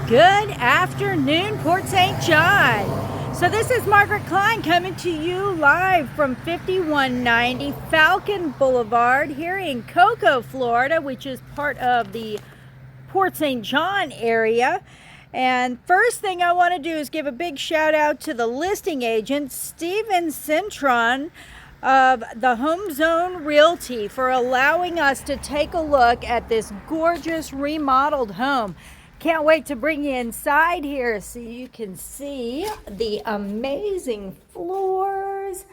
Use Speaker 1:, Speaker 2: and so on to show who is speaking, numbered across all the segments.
Speaker 1: Good afternoon, Port St. John. So this is Margaret Klein coming to you live from 5190 Falcon Boulevard here in Cocoa, Florida, which is part of the Port St. John area. And first thing I want to do is give a big shout out to the listing agent, Steven Cintron of the Home Zone Realty, for allowing us to take a look at this gorgeous remodeled home. Can't wait to bring you inside here so you can see the amazing floors,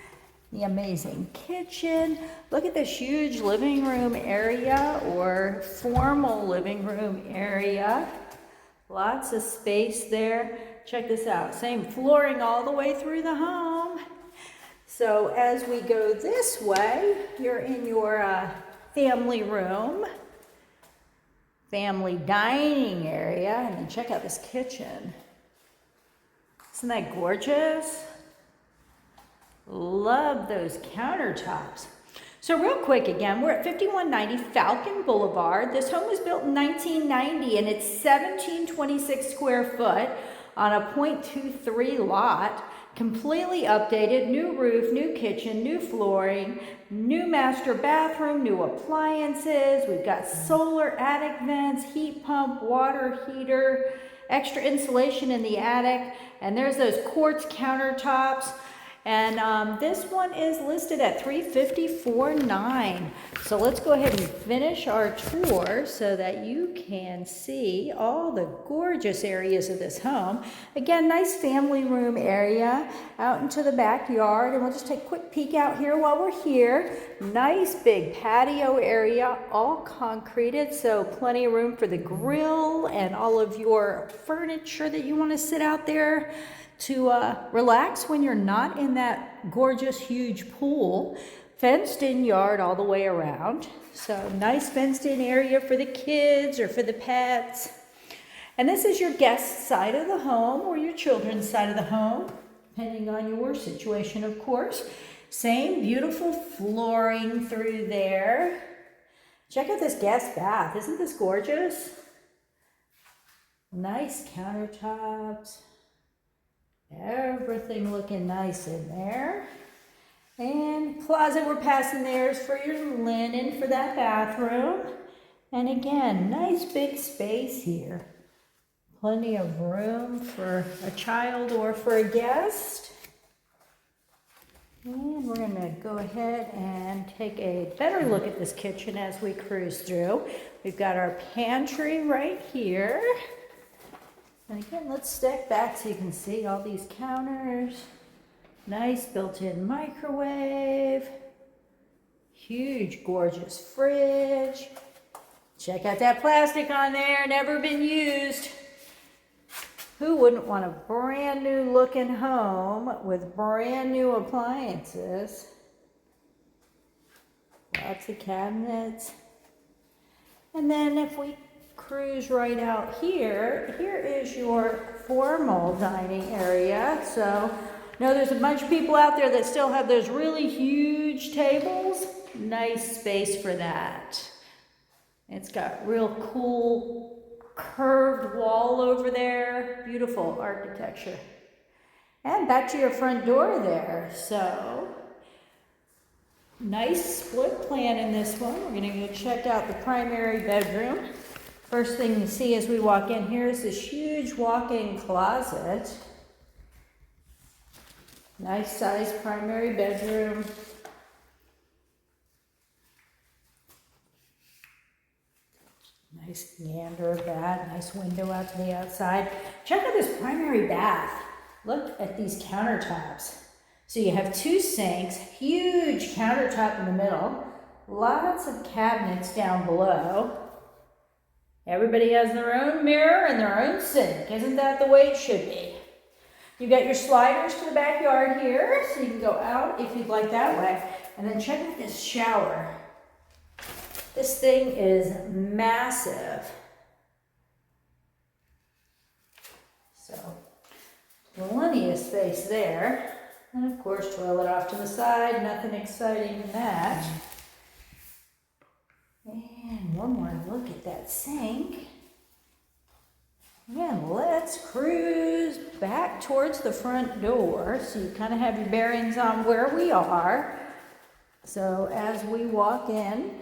Speaker 1: the amazing kitchen. Look at this huge living room area or formal living room area. Lots of space there. Check this out. Same flooring all the way through the home. So as we go this way, you're in your family room. Family dining area, and then check out this kitchen. Isn't that gorgeous? Love those countertops. So real quick again, we're at 5190 Falcon Boulevard. This home was built in 1990 and it's 1726 square foot on a .23 lot. Completely updated, new roof, new kitchen, new flooring, new master bathroom, new appliances. We've got solar attic vents, heat pump, water heater, extra insulation in the attic, and there's those quartz countertops. And this one is listed at $354,900. So let's go ahead and finish our tour so that you can see all the gorgeous areas of this home. Again, nice family room area out into the backyard. And we'll just take a quick peek out here while we're here. Nice big patio area, all concreted, so plenty of room for the grill and all of your furniture that you want to sit out there to relax when you're not in that gorgeous huge pool. Fenced in yard all the way around. So nice fenced in area for the kids or for the pets. And this is your guest side of the home or your children's side of the home, depending on your situation, of course. Same beautiful flooring through there. Check out this guest bath. Isn't this gorgeous? Nice countertops. Everything looking nice in there. And closet we're passing there is for your linen for that bathroom. And again, nice big space here. Plenty of room for a child or for a guest. And we're going to go ahead and take a better look at this kitchen as we cruise through. We've got our pantry right here. And again, let's step back so you can see all these counters. Nice built-in microwave. Huge, gorgeous fridge. Check out that plastic on there, never been used. Who wouldn't want a brand new looking home with brand new appliances? Lots of cabinets. And then if we cruise right out here, here is your formal dining area. So, there's a bunch of people out there that still have those really huge tables. Nice space for that. It's got real cool curved wall over there. Beautiful architecture. And back to your front door there. So, nice split plan in this one. We're going to go check out the primary bedroom. First thing you see as we walk in here is this huge walk-in closet. Nice sized primary bedroom. Nice gander of that. Nice window out to the outside. Check out this primary bath. Look at these countertops. So you have two sinks, huge countertop in the middle, lots of cabinets down below. Everybody has their own mirror and their own sink. Isn't that the way it should be? You've got your sliders to the backyard here, so you can go out if you'd like that way. And then check out this shower. This thing is massive. So, plenty of space there. And of course, toilet off to the side. Nothing exciting in that. And one more look at that sink. Again, let's cruise back towards the front door so you kind of have your bearings on where we are. So as we walk in,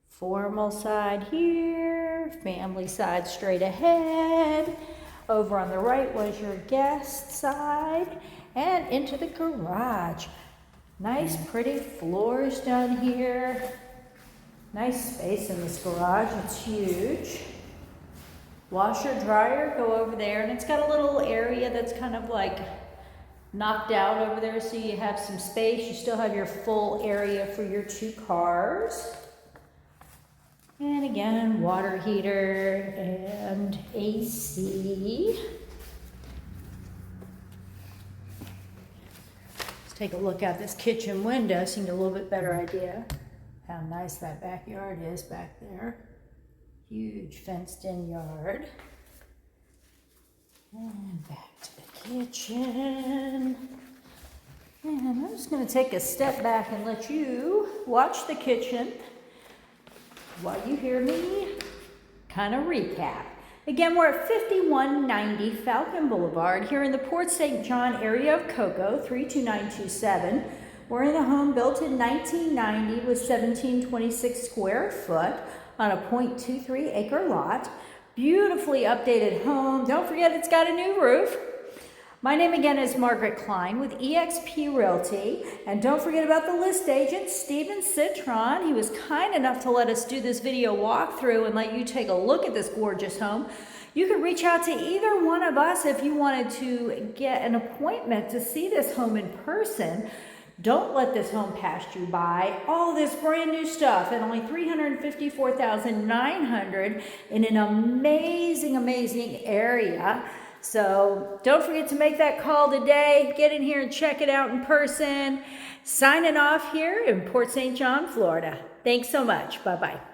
Speaker 1: formal side here, family side straight ahead. Over on the right was your guest side, and into the garage. Nice pretty floors down here. Nice space in this garage, it's huge. Washer, dryer, go over there, and it's got a little area that's kind of like knocked out over there so you have some space. You still have your full area for your 2 cars. And again, water heater and AC. Let's take a look out this kitchen window so you can get a little bit better idea how nice that backyard is back there. Huge fenced in yard. And back to the kitchen. And I'm just going to take a step back and let you watch the kitchen while you hear me kind of recap. Again, we're at 5190 Falcon Boulevard here in the Port St. John area of Cocoa, 32927. We're in a home built in 1990 with 1726 square foot on a 0.23 acre lot. Beautifully updated home. Don't forget it's got a new roof. My name again is Margaret Klein with eXp Realty. And don't forget about the list agent, Steven Citron. He was kind enough to let us do this video walkthrough and let you take a look at this gorgeous home. You could reach out to either one of us if you wanted to get an appointment to see this home in person. Don't let this home pass you by. All this brand new stuff at only $354,900 in an amazing, amazing area. So don't forget to make that call today. Get in here and check it out in person. Signing off here in Port St. John, Florida. Thanks so much. Bye-bye.